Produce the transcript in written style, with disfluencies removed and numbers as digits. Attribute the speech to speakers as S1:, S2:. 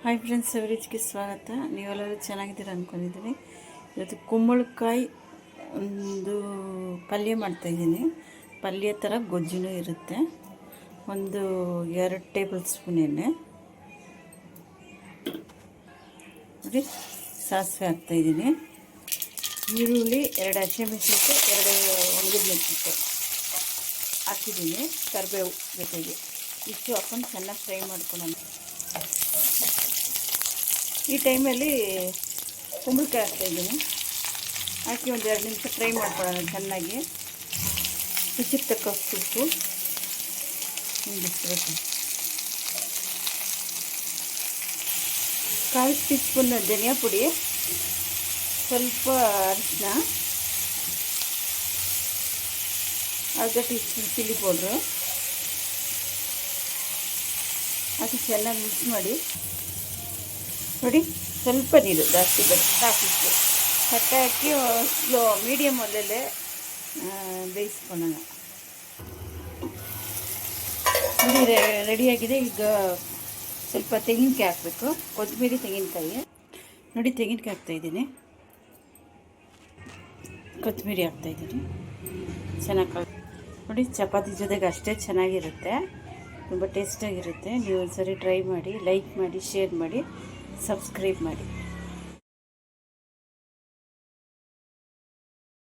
S1: Hi friends, ಅವರೇಜ್ಗೆ ಸ್ವಾಗತ. ನೀವೆಲ್ಲರೂ ಚೆನ್ನಾಗಿದ್ದೀರ ಅಂದ್ಕೊಂಡಿದ್ದೀನಿ. ಇವತ್ತು ಕುಂಬಳಕಾಯಿ ಒಂದು ಪಲ್ಯ ಮಾಡ್ತಾಯಿದ್ದೀನಿ. ಪಲ್ಯ ಥರ ಗೊಜ್ಜುನೂ ಇರುತ್ತೆ. ಒಂದು 2 ಟೇಬಲ್ ಸ್ಪೂನ್ ಎಣ್ಣೆ ನೋಡಿ, ಸಾಸಿವೆ ಹಾಕ್ತಾಯಿದ್ದೀನಿ. ಈರುಳ್ಳಿ 2 ಹಸಿಮೆಣಸಿನಕಾಯಿ, 2 ಒಣಗಿದ ಮೆಣಸಿನಕಾಯಿ ಹಾಕಿದ್ದೀನಿ. ಕರಿಬೇವು ಜೊತೆಗೆ ಇಷ್ಟು ಹಾಕೊಂಡು ಚೆನ್ನಾಗಿ ಫ್ರೈ ಮಾಡ್ಕೊಳ್ಳೋಣ. ಈ ಟೈಮಲ್ಲಿ ಕುಂಬಳಕಾಯಿ ಹಾಕ್ತಾಯಿದ್ದೀನಿ. ಹಾಕಿ ಒಂದು 2 ನಿಮಿಷ ಫ್ರೈ ಮಾಡ್ಕೊಳ್ಳೋಣ ಚೆನ್ನಾಗಿ. ರುಚಿಗೆ ತಕ್ಕಷ್ಟು ಉಪ್ಪು, ಹಿಂಗಿಸ್ಬೇಕು. 1/4 ಟೀ ಸ್ಪೂನ್ ಧನಿಯಾ ಪುಡಿ, ಸ್ವಲ್ಪ ಅರಿಶಿನ, 1/2 ಟೀ ಸ್ಪೂನ್ ಚಿಲ್ಲಿ ಪೌಡ್ರು ಹಾಕಿ ಚೆನ್ನಾಗಿ ಮಿಕ್ಸ್ ಮಾಡಿ. ನೋಡಿ, ಸ್ವಲ್ಪ ನೀರು, ಜಾಸ್ತಿ ಸಾಕಿಷ್ಟು ತಟ್ಟೆ ಹಾಕಿ ಸ್ಲೋ ಮೀಡಿಯಮ್ ಅಲ್ಲೇ ಬೇಯಿಸ್ಕೊಳ್ಳೋಣ. ನೋಡಿ, ರೆಡಿಯಾಗಿದೆ. ಈಗ ಸ್ವಲ್ಪ ತೆಂಗಿನಕಾಯಿ ಹಾಕಬೇಕು, ಕೊತ್ತಂಬರಿ ತೆಂಗಿನಕಾಯಿ. ನೋಡಿ, ತೆಂಗಿನಕಾಯಿ ಹಾಕ್ತಾಯಿದ್ದೀನಿ, ಕೊತ್ತಂಬರಿ ಹಾಕ್ತಾಯಿದ್ದೀನಿ. ಚೆನ್ನಾಗಿ ನೋಡಿ, ಚಪಾತಿ ಜೊತೆಗೆ ಅಷ್ಟೇ ಚೆನ್ನಾಗಿರುತ್ತೆ, ತುಂಬ ಟೇಸ್ಟಾಗಿರುತ್ತೆ. ನೀವು ಒಂದ್ಸರಿ ಟ್ರೈ ಮಾಡಿ, ಲೈಕ್ ಮಾಡಿ, ಶೇರ್ ಮಾಡಿ, ಸಬ್ಸ್ಕ್ರೈಬ್ ಮಾಡಿ.